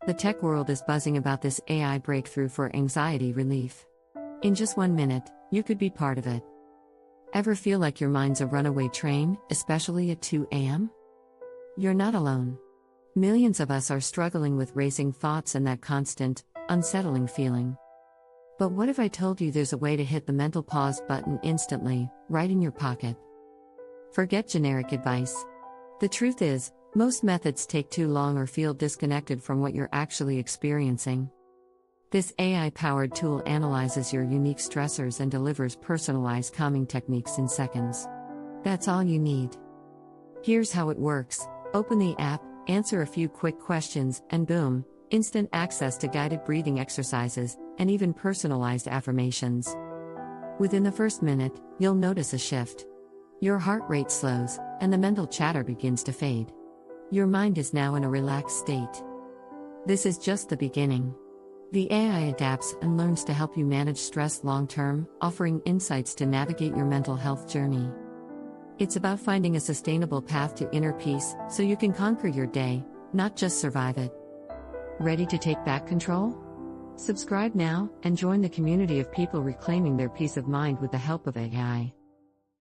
The tech world is buzzing about this AI breakthrough for anxiety relief. In just 1 minute, you could be part of it. Ever feel like your mind's a runaway train, especially at 2 a.m.? You're not alone. Millions of us are struggling with racing thoughts and that constant, unsettling feeling. But what if I told you there's a way to hit the mental pause button instantly, right in your pocket? Forget generic advice. The truth is, most methods take too long or feel disconnected from what you're actually experiencing. This AI-powered tool analyzes your unique stressors and delivers personalized calming techniques in seconds. That's all you need. Here's how it works. Open the app, answer a few quick questions, and boom, instant access to guided breathing exercises, and even personalized affirmations. Within the first minute, you'll notice a shift. Your heart rate slows, and the mental chatter begins to fade. Your mind is now in a relaxed state. This is just the beginning. The AI adapts and learns to help you manage stress long-term, offering insights to navigate your mental health journey. It's about finding a sustainable path to inner peace so you can conquer your day, not just survive it. Ready to take back control? Subscribe now and join the community of people reclaiming their peace of mind with the help of AI.